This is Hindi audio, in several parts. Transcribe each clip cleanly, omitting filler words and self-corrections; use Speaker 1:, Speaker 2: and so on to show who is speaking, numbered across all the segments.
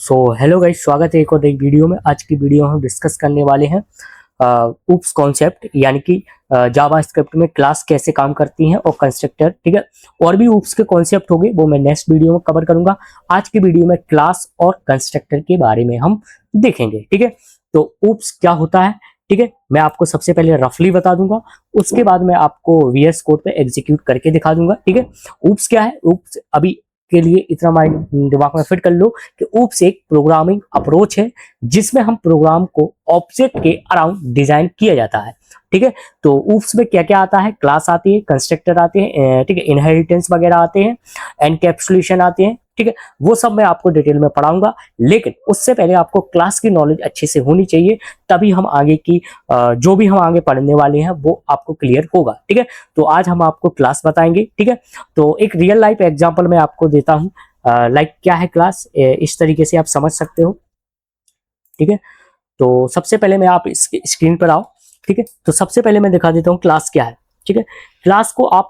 Speaker 1: सो हेलो गाइस, स्वागत है एक और एक वीडियो में। आज की वीडियो हम डिस्कस करने वाले हैं ऊप्स कॉन्सेप्ट, यानी कि जावा स्क्रिप्ट में क्लास कैसे काम करती हैं और कंस्ट्रक्टर। ठीक है, और भी ऊप्स के कॉन्सेप्ट होंगे, वो मैं नेक्स्ट वीडियो में कवर करूंगा। आज की वीडियो में क्लास और कंस्ट्रक्टर के बारे में हम देखेंगे। ठीक है, तो ऊप्स क्या होता है, ठीक है, मैं आपको सबसे पहले रफली बता दूंगा, उसके बाद मैं आपको वीएस कोड पे एग्जीक्यूट करके दिखा दूंगा। ठीक है, ऊप्स क्या है, ऊप्स अभी के लिए इतना माइंड दिमाग में फिट कर लो कि ऊप्स एक प्रोग्रामिंग अप्रोच है जिसमें हम प्रोग्राम को ऑब्जेक्ट के अराउंड डिजाइन किया जाता है। ठीक है, तो ऊप्स में क्या क्या आता है, क्लास आती है, कंस्ट्रक्टर आते हैं, ठीक है, इनहेरिटेंस वगैरह आते हैं, एनकैप्सुलेशन आते हैं। ठीक है, वो सब मैं आपको डिटेल में पढ़ाऊंगा, लेकिन उससे पहले आपको क्लास की नॉलेज अच्छे से होनी चाहिए, तभी हम आगे की जो भी हम आगे पढ़ने वाले हैं वो आपको क्लियर होगा। ठीक है, तो आज हम आपको क्लास बताएंगे। ठीक है, तो एक रियल लाइफ एग्जांपल मैं आपको देता हूं, लाइक क्या है क्लास, इस तरीके से आप समझ सकते हो। ठीक है, तो सबसे पहले मैं आप इस स्क्रीन पर आओ। ठीक है, तो सबसे पहले मैं दिखा देता हूँ क्लास क्या है। ठीक है, क्लास को आप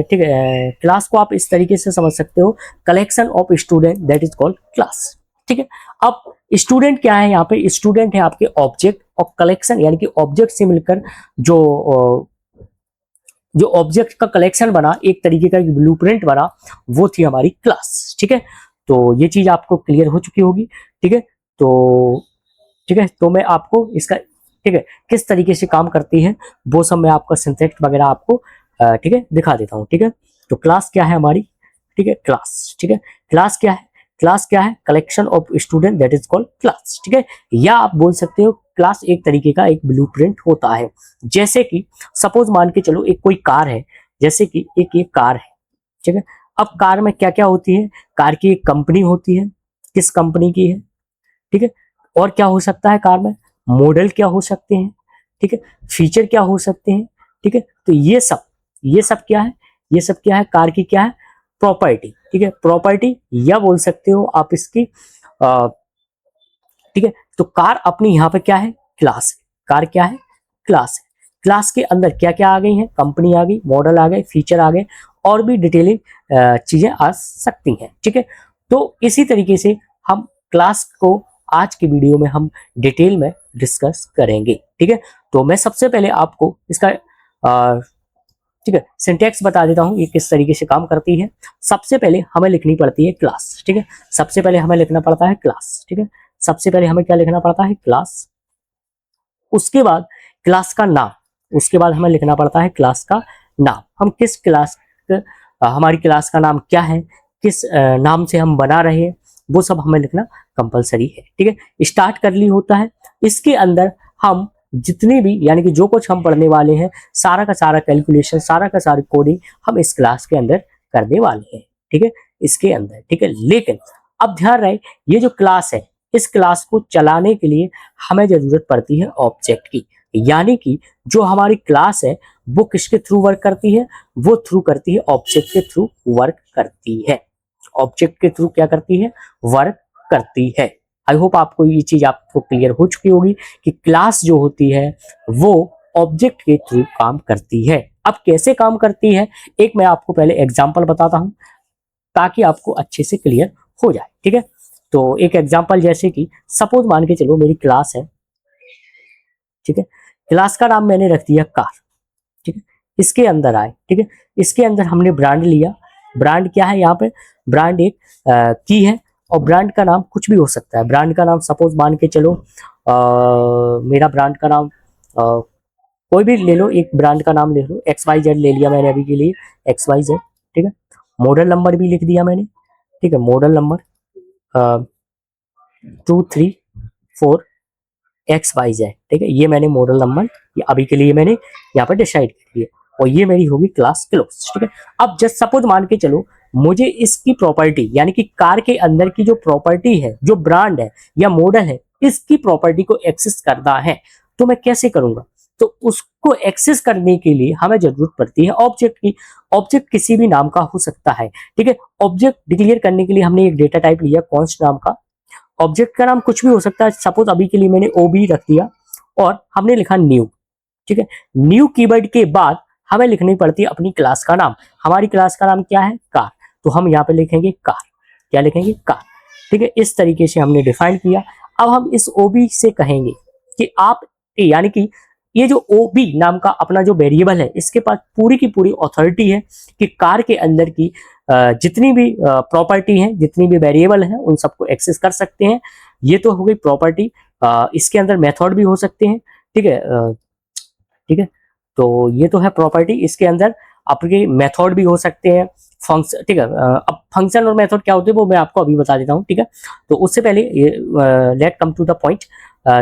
Speaker 1: ठीक है, क्लास को आप इस तरीके से समझ सकते हो, collection of student that is called class. ठीक है, अब स्टूडेंट क्या है, यहाँ पे स्टूडेंट है आपके ऑब्जेक्ट, और कलेक्शन यानी कि ऑब्जेक्ट से मिलकर जो ऑब्जेक्ट का कलेक्शन बना, एक तरीके का ब्लूप्रिंट बना, वो थी हमारी क्लास। ठीक है, तो ये चीज आपको क्लियर हो चुकी होगी। ठीक है, तो ठीक है, तो मैं आपको इसका ठीक है किस तरीके से काम करती है वो सब मैं आपका सिंटैक्स वगैरह आपको ठीक है दिखा देता हूँ। ठीक है, तो क्लास क्या है हमारी, ठीक है, क्लास। ठीक है, क्लास क्या है, क्लास क्या है, collection of student that is called class. ठीक है, या आप बोल सकते हो क्लास एक तरीके का एक ब्लूप्रिंट होता है। जैसे कि सपोज मान के चलो एक कोई कार है, जैसे कि एक ये कार है। ठीक है, अब कार में क्या क्या होती है, कार की एक कंपनी होती है, किस कंपनी की है। ठीक है, और क्या हो सकता है कार में, मॉडल क्या हो सकते हैं, ठीक है, फीचर क्या हो सकते हैं। ठीक है, तो ये सब क्या है, ये सब क्या है, कार की क्या है, प्रॉपर्टी। ठीक है, प्रॉपर्टी या बोल सकते हो आप इसकी ठीक है, तो कार अपनी यहाँ पे क्या है, क्लास है। कार क्या है, क्लास है। क्लास के अंदर क्या क्या आ गई हैं, कंपनी आ गई, मॉडल आ गए, फीचर आ गए, और भी डिटेलिंग चीजें आ सकती हैं। ठीक है, तो इसी तरीके से हम क्लास को आज की वीडियो में हम डिटेल में डिस्कस करेंगे। ठीक है, तो मैं सबसे पहले आपको इसका ठीक है सिंटैक्स बता देता हूँ, ये किस तरीके से काम करती है। सबसे पहले हमें लिखनी पड़ती है क्लास। ठीक है, सबसे पहले हमें लिखना पड़ता है क्लास। ठीक है, सबसे पहले हमें क्या लिखना पड़ता है, क्लास। उसके बाद क्लास का नाम, उसके बाद हमें लिखना पड़ता है क्लास का नाम। हम किस क्लास हमारी क्लास का नाम क्या है, किस नाम से हम बना रहे हैं, वो सब हमें लिखना कंपलसरी है। ठीक है, स्टार्ट कर ली होता है, इसके अंदर हम जितनी भी यानी कि जो कुछ हम पढ़ने वाले हैं, सारा का सारा कैलकुलेशन, सारा का सारी कोडिंग हम इस क्लास के अंदर करने वाले हैं। ठीक है, इसके अंदर। ठीक है, लेकिन अब ध्यान रहे, ये जो क्लास है, इस क्लास को चलाने के लिए हमें जरूरत पड़ती है ऑब्जेक्ट की। यानी कि जो हमारी क्लास है वो किसके थ्रू वर्क करती है, वो थ्रू करती है ऑब्जेक्ट के थ्रू वर्क करती है। ऑब्जेक्ट के थ्रू क्या करती है, वर्क करती है। आई होप आपको ये चीज आपको क्लियर हो चुकी होगी कि क्लास जो होती है वो ऑब्जेक्ट के थ्रू काम करती है। अब कैसे काम करती है, एक मैं आपको पहले एग्जांपल बताता हूं ताकि आपको अच्छे से क्लियर हो जाए। ठीक है, तो एक एग्जांपल जैसे कि सपोज मान के चलो मेरी क्लास है। ठीक है, क्लास का नाम मैंने रख दिया कार। ठीक है, इसके अंदर आए। ठीक है, इसके अंदर हमने ब्रांड लिया। ब्रांड क्या है, यहाँ पे ब्रांड एक की है, और ब्रांड का नाम कुछ भी हो सकता है। ब्रांड का नाम सपोज मान के चलो मेरा ब्रांड का नाम कोई भी ले लो, एक ब्रांड का नाम ले लो, XYZ ले लिया मैंने अभी के लिए, XYZ। ठीक है, मॉडल नंबर भी लिख दिया मैंने। ठीक है, मॉडल नंबर 234XYZ। ठीक है, ये मैंने मॉडल नंबर अभी के लिए मैंने यहाँ पर डिसाइड कर लिया, और ये मेरी होगी क्लास क्लोज। ठीक है, अब जस्ट सपोज मान के चलो मुझे इसकी प्रॉपर्टी यानी कि कार के अंदर की जो प्रॉपर्टी है, जो ब्रांड है या मॉडल है, इसकी प्रॉपर्टी को एक्सेस करना है, तो मैं कैसे करूंगा। तो उसको एक्सेस करने के लिए हमें जरूरत पड़ती है ऑब्जेक्ट की। ऑब्जेक्ट किसी भी नाम का हो सकता है। ठीक है, ऑब्जेक्ट डिक्लेयर करने के लिए हमने एक डेटा टाइप लिया कॉन्स्ट नाम का। ऑब्जेक्ट का नाम कुछ भी हो सकता है, सपोज अभी के लिए मैंने ओबी रख दिया, और हमने लिखा न्यू। ठीक है, न्यू कीवर्ड के बाद हमें लिखनी पड़ती है अपनी क्लास का नाम। हमारी क्लास का नाम क्या है, कार, तो हम यहाँ पे लिखेंगे कार। क्या लिखेंगे, कार। ठीक है, इस तरीके से हमने डिफाइन किया। अब हम इस ओबी से कहेंगे कि आप, यानी कि ये जो ओबी नाम का अपना जो वेरिएबल है, इसके पास पूरी की पूरी अथॉरिटी है कि कार के अंदर की जितनी भी प्रॉपर्टी है, जितनी भी वेरिएबल है, उन सबको एक्सेस कर सकते हैं। ये तो हो गई प्रॉपर्टी। इसके अंदर मेथड भी हो सकते हैं। ठीक है, ठीक है, तो ये तो है प्रॉपर्टी। इसके अंदर आपके मेथड भी हो सकते हैं, फंक्शन। ठीक है, अब फंक्शन और मेथड क्या होते हैं वो मैं आपको अभी बता देता हूँ। ठीक है, तो उससे पहले let come to the point.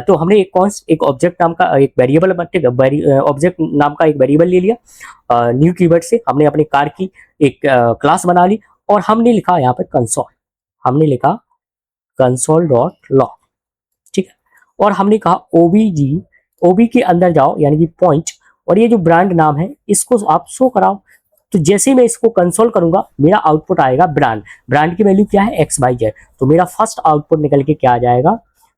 Speaker 1: तो हमने एक ऑब्जेक्ट नाम का एक वेरिएबल, ठीक है, ऑब्जेक्ट नाम का एक वेरिएबल ले लिया। न्यू कीवर्ड से हमने अपनी कार की एक क्लास बना ली और हमने लिखा यहाँ पे कंसोल। हमने लिखा कंसोल डॉट लॉग। ठीक है, और हमने कहा ओबीजी, ओबी के अंदर जाओ यानी कि पॉइंट, और ये जो ब्रांड नाम है इसको आप शो कराओ। तो जैसे ही मैं इसको कंसोल करूंगा मेरा आउटपुट आएगा ब्रांड। ब्रांड की वैल्यू क्या है, एक्स बाई जेड। तो मेरा फर्स्ट आउटपुट निकल के क्या आ जाएगा,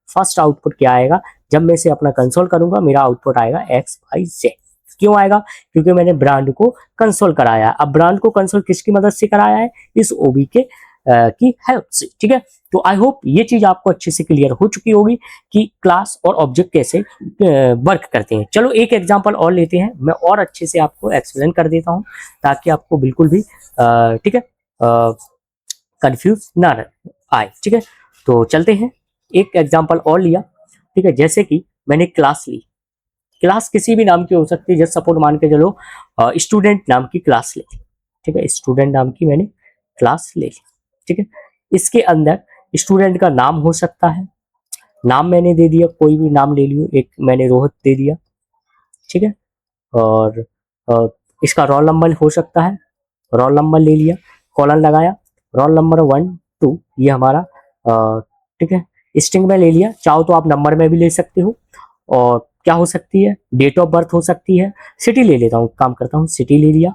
Speaker 1: फर्स्ट आउटपुट क्या आएगा, जब मैं इसे अपना कंसोल करूंगा मेरा आउटपुट आएगा एक्स बाई जेड। क्यों आएगा, क्योंकि मैंने ब्रांड को कंसोल कराया। अब ब्रांड को कंसोल किसकी मदद से कराया है, इस ओबी के की हेल्प से। ठीक है, तो आई होप ये चीज आपको अच्छे से क्लियर हो चुकी होगी कि क्लास और ऑब्जेक्ट कैसे वर्क करते हैं। चलो एक एग्जांपल और लेते हैं, मैं और अच्छे से आपको एक्सप्लेन कर देता हूं ताकि आपको बिल्कुल भी ठीक है कंफ्यूज ना आए। ठीक है, तो चलते हैं, एक एग्जांपल और लिया। ठीक है, जैसे कि मैंने क्लास ली, क्लास किसी भी नाम की हो सकती है। जैसे सपोर्ट मान के चलो स्टूडेंट नाम की क्लास ले ली। ठीक है, स्टूडेंट नाम की मैंने क्लास ले ली। ठीक है, इसके अंदर स्टूडेंट का नाम हो सकता है, नाम मैंने दे दिया, कोई भी नाम ले लियो, एक मैंने रोहित दे दिया। ठीक है, और इसका रोल नंबर हो सकता है, रोल नंबर ले लिया, कॉलन लगाया, रोल नंबर 1 2, ये हमारा ठीक है स्ट्रिंग में ले लिया। चाहो तो आप नंबर में भी ले सकते हो। और क्या हो सकती है, डेट ऑफ बर्थ हो सकती है। सिटी ले लेता हूँ, काम करता हूँ, सिटी ले लिया।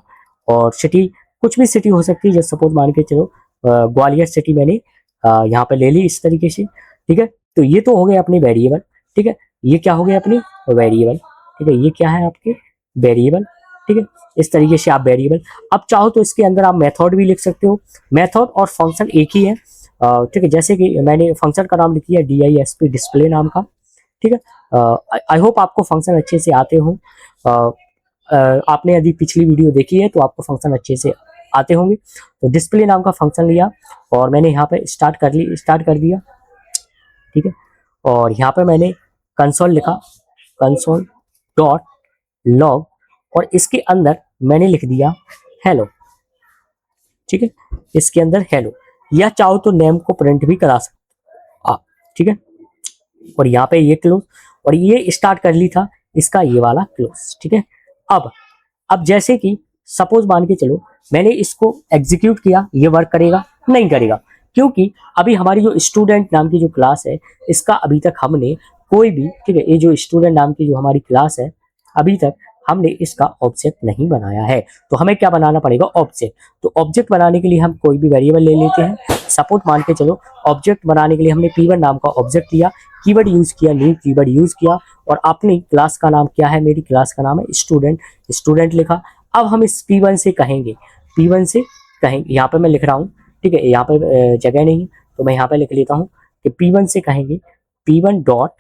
Speaker 1: और सिटी कुछ भी सिटी हो सकती है, जैसे सपोज मान के चलो ग्वालियर सिटी मैंने यहाँ पे ले ली इस तरीके से। ठीक है, तो ये तो हो गए अपने वेरिएबल। ठीक है, ये क्या हो गए अपने वेरिएबल। ठीक है, ये क्या है आपके वेरिएबल। ठीक है, इस तरीके से आप वेरिएबल, अब चाहो तो इसके अंदर आप मेथड भी लिख सकते हो। मेथड और फंक्शन एक ही है। ठीक है, जैसे कि मैंने फंक्शन का नाम लिख दिया DISP, डिस्प्ले नाम का। ठीक है, आई होप आपको फंक्शन अच्छे से आते हो। आपने यदि पिछली वीडियो देखी है तो आपको फंक्शन अच्छे से आते होंगे। तो डिस्प्ले नाम का फंक्शन लिया और मैंने यहाँ पे स्टार्ट कर दिया। ठीक है, और यहाँ पे मैंने कंसोल लिखा, कंसोल डॉट लॉग, और इसके अंदर मैंने लिख दिया हेलो। ठीक है, इसके अंदर हेलो, या चाहो तो नेम को प्रिंट भी करा सकते आप। ठीक है, और यहाँ पे ये क्लोज, और ये स्टार्ट कर ली था इसका ये वाला क्लोज। ठीक है, अब जैसे कि सपोज मान के चलो मैंने इसको एग्जीक्यूट किया, ये वर्क करेगा नहीं करेगा, क्योंकि अभी हमारी जो स्टूडेंट नाम की जो क्लास है इसका अभी तक हमने कोई भी, ठीक है, ये जो स्टूडेंट नाम की जो हमारी क्लास है अभी तक हमने इसका ऑब्जेक्ट नहीं बनाया है। तो हमें क्या बनाना पड़ेगा, ऑब्जेक्ट। तो ऑब्जेक्ट बनाने के लिए हम कोई भी वेरिएबल ले लेते हैं। सपोज मान के चलो ऑब्जेक्ट बनाने के लिए हमने P1 नाम का ऑब्जेक्ट लिया, कीवर्ड यूज किया, न्यू कीवर्ड यूज किया, और अपनी क्लास का नाम क्या है, मेरी क्लास का नाम है स्टूडेंट, स्टूडेंट लिखा। अब हम इस P1 से कहेंगे, P1 से कहेंगे, यहाँ पे मैं लिख रहा हूँ। ठीक है, यहाँ पे जगह नहीं है तो मैं यहाँ पे लिख लेता हूँ कि P1 से कहेंगे P1 डॉट,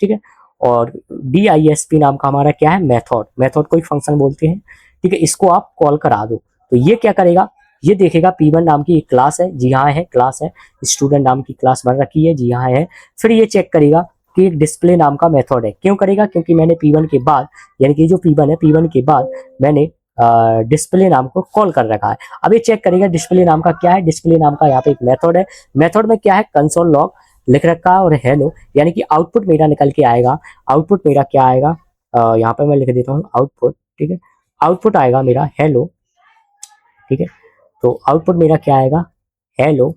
Speaker 1: ठीक है, और DISP नाम का हमारा क्या है, मेथड। मेथड को एक फंक्शन बोलते हैं। ठीक है, इसको आप कॉल करा दो तो ये क्या करेगा, ये देखेगा P1 नाम की एक क्लास है, जी हाँ है, क्लास है, स्टूडेंट नाम की क्लास बन रखी है, जी हाँ है। फिर ये चेक करेगा कि एक डिस्प्ले नाम का मेथड है। क्यों करेगा, क्योंकि मैंने P1 के बाद, यानी कि जो P1 है, P1 के बाद मैंने डिस्प्ले नाम को कॉल कर रखा है। अब ये चेक करेगा डिस्प्ले नाम का क्या है, डिस्प्ले नाम का यहाँ पे एक मेथड है। मेथड में क्या है, कंसोल लॉग लिख रखा है और हेलो, यानी कि आउटपुट मेरा निकल के आएगा। आउटपुट मेरा क्या आएगा, यहाँ पे मैं लिख देता हूँ आउटपुट। ठीक है, आउटपुट आएगा मेरा हेलो। ठीक है, तो आउटपुट मेरा क्या आएगा, हेलो।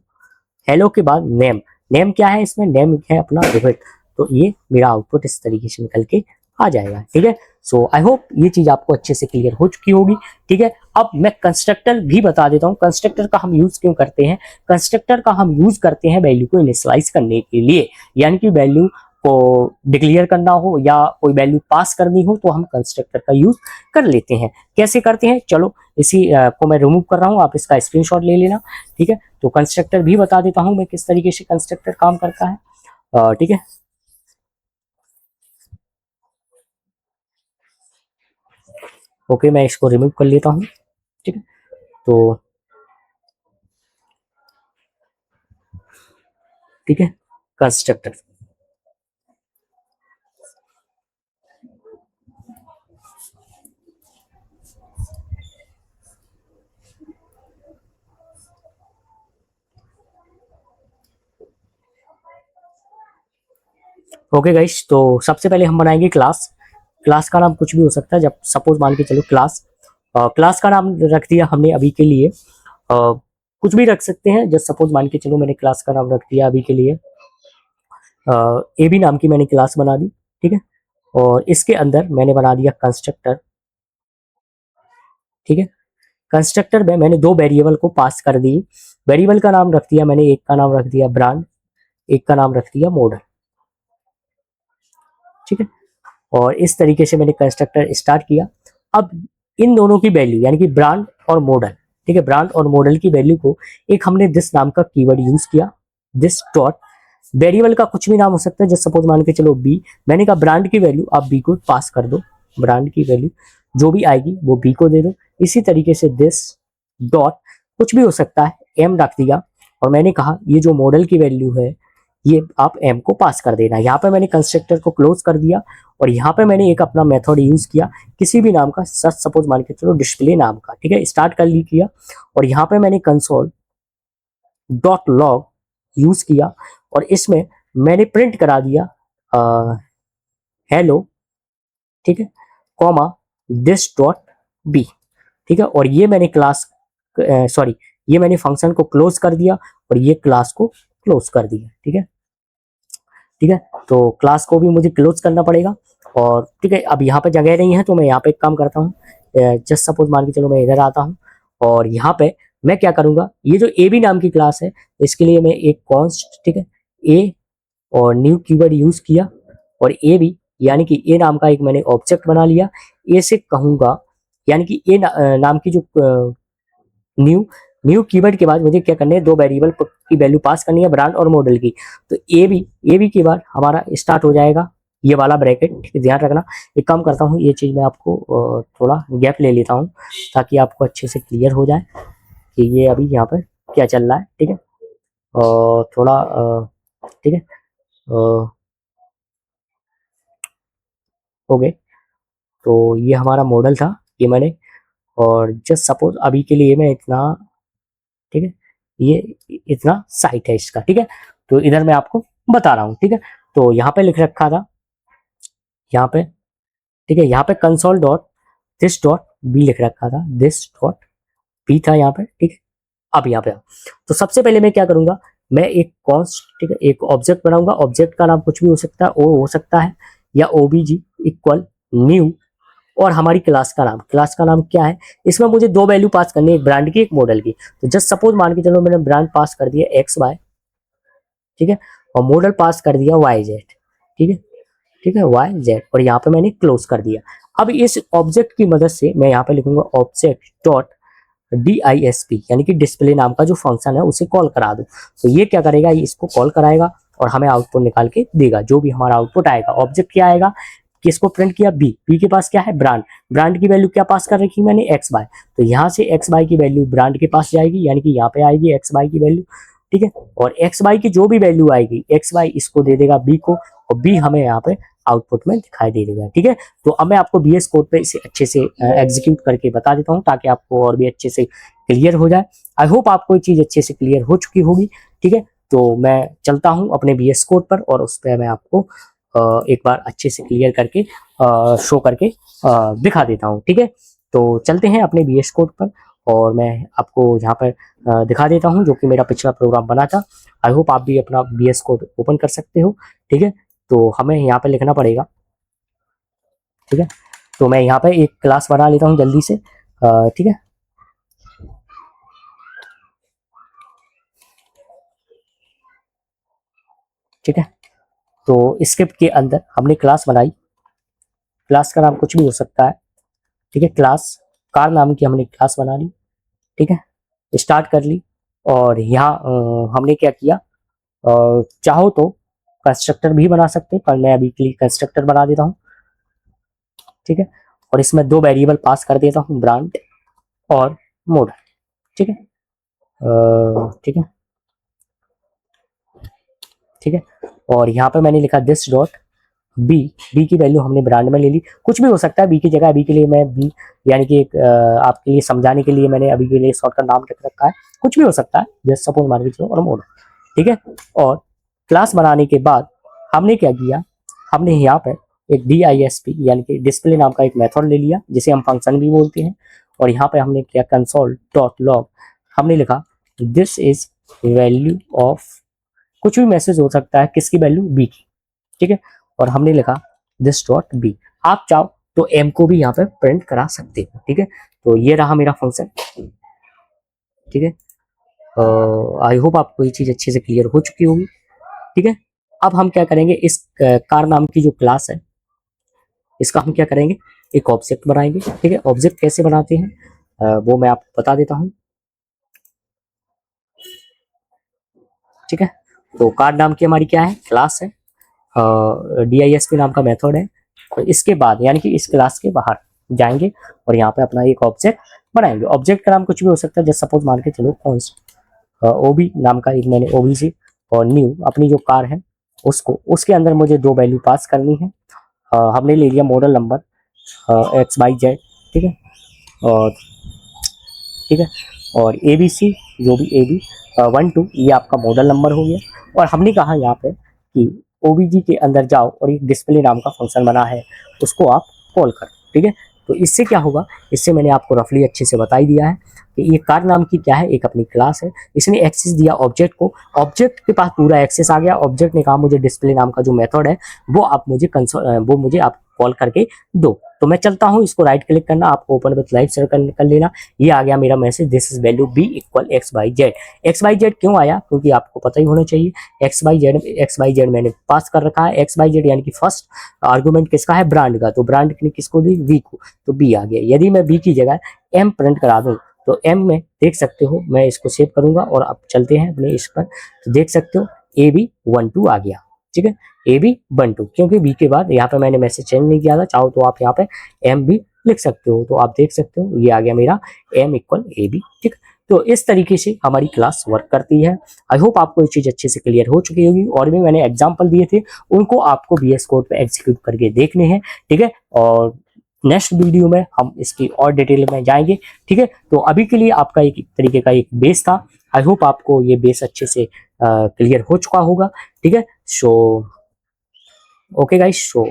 Speaker 1: हेलो के बाद नेम, नेम क्या है इसमें, नेम है अपना रोहित। तो ये मेरा आउटपुट इस तरीके से निकल के आ जाएगा। ठीक है, सो आई होप ये चीज आपको अच्छे से क्लियर हो चुकी होगी। ठीक है, अब मैं कंस्ट्रक्टर भी बता देता हूँ। कंस्ट्रक्टर का हम यूज क्यों करते हैं, कंस्ट्रक्टर का हम यूज करते हैं वैल्यू को इनिशियलाइज करने के लिए, यानी कि वैल्यू को डिक्लेयर करना हो या कोई वैल्यू पास करनी हो तो हम कंस्ट्रक्टर का यूज कर लेते हैं। कैसे करते हैं, चलो इसी को मैं रिमूव कर रहा हूँ, आप इसका स्क्रीनशॉट ले लेना। ठीक है, तो कंस्ट्रक्टर भी बता देता हूँ मैं किस तरीके से कंस्ट्रक्टर काम करता है। ठीक है, ओके, मैं इसको रिमूव कर लेता हूँ। ठीक है, तो ठीक है, कंस्ट्रक्टर। ओके गाइस, तो सबसे पहले हम बनाएंगे क्लास। क्लास का नाम कुछ भी हो सकता है। जब सपोज मान के चलो क्लास का नाम रख दिया हमने अभी के लिए, कुछ भी रख सकते हैं। जब सपोज मान के चलो मैंने क्लास का नाम रख दिया अभी के लिए ए बी नाम की मैंने क्लास बना दी। ठीक है, और इसके अंदर मैंने बना दिया कंस्ट्रक्टर। ठीक है, कंस्ट्रक्टर में मैंने दो वेरिएबल को पास कर दी। वेरिएबल का नाम रख दिया मैंने, एक का नाम रख दिया ब्रांड, एक का नाम रख दिया मॉडल। ठीक है, और इस तरीके से मैंने कंस्ट्रक्टर स्टार्ट किया। अब इन दोनों की वैल्यू यानी कि ब्रांड और मॉडल, ठीक है, ब्रांड और मॉडल की वैल्यू को एक हमने दिस नाम का कीवर्ड यूज किया, दिस डॉट। वेरिएबल का कुछ भी नाम हो सकता है। जैसे सपोज मान के चलो बी, मैंने कहा ब्रांड की वैल्यू आप बी को पास कर दो, ब्रांड की वैल्यू जो भी आएगी वो बी को दे दो। इसी तरीके से दिस डॉट कुछ भी हो सकता है, एम रख दिया, और मैंने कहा ये जो मॉडल की वैल्यू है ये आप एम को पास कर देना। यहाँ पे मैंने कंस्ट्रक्टर को क्लोज कर दिया और यहाँ पे मैंने एक अपना मेथड यूज किया किसी भी नाम का, सच सपोज मान के चलो डिस्प्ले नाम का। ठीक है, स्टार्ट कर ली किया, और यहाँ पे मैंने कंसोल डॉट लॉग यूज किया और इसमें मैंने प्रिंट करा दिया हेलो। ठीक है, कॉमा दिस डॉट बी। ठीक है, और ये मैंने क्लास सॉरी ये मैंने फंक्शन को क्लोज कर दिया और ये क्लास को क्लोज कर दिया। ठीक है, ठीक है, तो क्लास को भी मुझे क्लोज करना पड़ेगा। और ठीक है, अब यहाँ पे जगह नहीं है तो मैं यहाँ पे एक काम करता हूँ, जस्ट सपोज मान के चलो मैं इधर आता हूँ और यहाँ पे मैं क्या करूंगा, ये जो ए बी नाम की क्लास है इसके लिए मैं एक कॉन्स्ट, ठीक है, ए और न्यू कीवर्ड यूज किया और ए बी यानी कि ए नाम का एक मैंने ऑब्जेक्ट बना लिया। ए से कहूंगा यानी कि ए नाम की जो न्यू न्यू कीवर्ड के बाद मुझे क्या करना है, दो वेरिएबल की वैल्यू पास करनी है, ब्रांड और मॉडल की। तो ए बी के बाद हमारा स्टार्ट हो जाएगा ये वाला ब्रैकेट। ठीक है, ध्यान रखना। एक काम करता हूँ, ये चीज मैं आपको थोड़ा गैप ले लेता हूँ ताकि आपको अच्छे से क्लियर हो जाए कि ये अभी यहाँ पर क्या चल रहा है। ठीक है, और थोड़ा ठीक है, हो गए। तो ये हमारा मॉडल था, ये मैंने, और जस्ट सपोज अभी के लिए मैं इतना, ठीक है, ये इतना साइट है इसका। ठीक है, तो इधर मैं आपको बता रहा हूँ। ठीक है, तो यहाँ पे लिख रखा था, यहाँ पे, ठीक है, यहाँ पे console dot this dot b लिख रखा था, दिस डॉट बी था यहाँ पे। ठीक है, अब यहाँ पे तो सबसे पहले मैं क्या करूंगा, मैं एक कॉन्स्ट, ठीक है, एक ऑब्जेक्ट बनाऊंगा। ऑब्जेक्ट का नाम कुछ भी हो सकता है, ओ हो सकता है या ओबीजी इक्वल न्यू, और हमारी क्लास का नाम, क्लास का नाम क्या है, इसमें मुझे दो वैल्यू पास करनी है, एक ब्रांड की एक मॉडल की। तो जस्ट सपोज मान के चलो मैंने ब्रांड पास कर दिया एक्स वाई, ठीक है, और मॉडल पास कर दिया वाई जेड। ठीक है, ठीक है, वाई जेड, और यहाँ पे मैंने क्लोज कर दिया। अब इस ऑब्जेक्ट की मदद से मैं यहाँ पे लिखूंगा ऑब्जेक्ट डॉट DISP यानी कि डिस्प्ले नाम का जो फंक्शन है उसे कॉल करा दो। तो ये क्या करेगा, ये इसको कॉल कराएगा और हमें आउटपुट निकाल के देगा। जो भी हमारा आउटपुट आएगा, ऑब्जेक्ट क्या आएगा, किसको प्रिंट किया, बी के पास क्या है, ब्रांड। ब्रांड की वैल्यू क्या पास कर रखी मैंने, एक्स बाय। तो यहाँ से एक्स बाय की वैल्यू ब्रांड के पास जाएगी यानी कि यहाँ पे आएगी एक्स बाय की वैल्यू। ठीक है, और एक्स बाय की जो भी वैल्यू आएगी, एक्स बाय इसको दे देगा बी को, और बी हमें यहाँ पे आउटपुट में दिखाई दे देगा। ठीक है, तो अब मैं आपको बीएस कोड पे इसे अच्छे से एग्जीक्यूट करके बता देता हूँ ताकि आपको और भी अच्छे से क्लियर हो जाए। आई होप आपको ये चीज अच्छे से क्लियर हो चुकी होगी। ठीक है, तो मैं चलता हूँ अपने बीएस कोड पर और उस पर मैं आपको एक बार अच्छे से क्लियर करके शो करके दिखा देता हूँ। ठीक है, तो चलते हैं अपने बीएस कोड पर और मैं आपको यहाँ पर दिखा देता हूँ जो कि मेरा पिछला प्रोग्राम बना था। आई होप आप भी अपना बीएस कोड ओपन कर सकते हो। ठीक है, तो हमें यहाँ पे लिखना पड़ेगा। ठीक है, तो मैं यहाँ पे एक क्लास बना लेता हूँ जल्दी से। ठीक है, ठीक है, तो स्क्रिप्ट के अंदर हमने क्लास बनाई, क्लास का नाम कुछ भी हो सकता है, ठीक है। क्लास कार नाम की हमने क्लास बना ली, ठीक है, स्टार्ट कर ली। और यहाँ हमने क्या किया, चाहो तो कंस्ट्रक्टर भी बना सकते हैं, पर मैं अभी के लिए कंस्ट्रक्टर बना देता हूँ, ठीक है। और इसमें दो वेरिएबल पास कर देता हूँ, ब्रांड और मॉडल, ठीक है, ठीक है, ठीक है। और यहाँ पे मैंने लिखा दिस डॉट बी, बी की वैल्यू हमने ब्रांड में ले ली, कुछ भी हो सकता है बी की जगह। अभी के लिए मैं बी यानी कि एक आपके लिए समझाने के लिए मैंने अभी के लिए शॉर्ट का नाम रख रखा है, कुछ भी हो सकता है, जैसे सपोज मान के चलो और मॉडल, ठीक है। और क्लास बनाने के बाद हमने क्या किया, हमने यहाँ पे एक DISP यानी कि डिस्प्ले नाम का एक मेथड ले लिया, जिसे हम फंक्शन भी बोलते हैं। और यहाँ पे हमने क्या, कंसोल डॉट लॉग हमने लिखा दिस इज वैल्यू ऑफ, कुछ भी मैसेज हो सकता है, किसकी वैल्यू, बी की, ठीक है। और हमने लिखा दिस डॉट बी, आप चाहो तो एम को भी यहाँ पे प्रिंट करा सकते हो, ठीक है। तो ये रहा मेरा फंक्शन, ठीक है। आई होप आपको ये चीज अच्छे से क्लियर हो चुकी होगी, ठीक है। अब हम क्या करेंगे, इस कार नाम की जो क्लास है इसका हम क्या करेंगे, एक ऑब्जेक्ट बनाएंगे, ठीक है। ऑब्जेक्ट कैसे बनाते हैं वो मैं आपको बता देता हूँ, ठीक है। तो कार नाम की हमारी क्या है, क्लास है, DISP नाम का मेथड है। तो इसके बाद यानी कि इस क्लास के बाहर जाएंगे और यहाँ पे अपना एक ऑब्जेक्ट बनाएंगे। ऑब्जेक्ट का नाम कुछ भी हो सकता है, जैसे सपोज मान के चलो कॉन्स्ट OB नाम का एक मैंने OBC, और न्यू अपनी जो कार है उसको, उसके अंदर मुझे दो वैल्यू पास करनी है। हमने ले लिया मॉडल नंबर XYZ, ठीक है, और ठीक है, और ABC जो भी AB 1 2 ये आपका मॉडल नंबर हो गया। और हमने कहा यहाँ पे कि OBG के अंदर जाओ और एक डिस्प्ले नाम का फंक्शन बना है, उसको आप कॉल करो, ठीक है। तो इससे क्या होगा, इससे मैंने आपको रफली अच्छे से बता ही दिया है कि ये कार नाम की क्या है, एक अपनी क्लास है। इसने एक्सेस दिया ऑब्जेक्ट को, ऑब्जेक्ट के पास पूरा एक्सेस आ गया। ऑब्जेक्ट ने कहा मुझे डिस्प्ले नाम का जो मेथड है वो आप मुझे वो मुझे आप कॉल करके दो। तो मैं चलता हूँ, इसको राइट क्लिक करना, आपको ओपन विथ लाइव सर्कल कर लेना। ये आ गया मेरा message, this is value b equal XYZ। XYZ क्यों आया, क्योंकि आपको पता ही होना चाहिए, XYZ मैंने पास कर रखा है। XYZ यानी कि फर्स्ट आर्गुमेंट किसका है, ब्रांड का, तो ब्रांड ने किसको दी, वी को, तो बी आ गया। यदि मैं बी की जगह एम प्रिंट करा दूं तो एम में देख सकते हो, मैं इसको सेव करूंगा और अब चलते हैं अपने इस पर, तो देख सकते हो AB 1 2 आ गया, ठीक है, AB 1 2, क्योंकि बी के बाद यहाँ पे मैंने मैसेज चेंज नहीं किया था। चाहो तो आप यहाँ पे एम भी लिख सकते हो, तो आप देख सकते हो ये आ गया मेरा M इक्वल AB, ठीक। तो इस तरीके से हमारी क्लास वर्क करती है। आई होप आपको ये चीज अच्छे से क्लियर हो चुकी होगी, और भी मैंने एग्जांपल दिए थे, उनको आपको VS कोड पे एग्जीक्यूट करके देखने हैं, ठीक है। और नेक्स्ट वीडियो में हम इसकी और डिटेल में जाएंगे, ठीक है। तो अभी के लिए आपका एक तरीके का एक बेस था, आई होप आपको ये बेस अच्छे से क्लियर हो चुका होगा, ठीक है। सो ओके गाइस, सो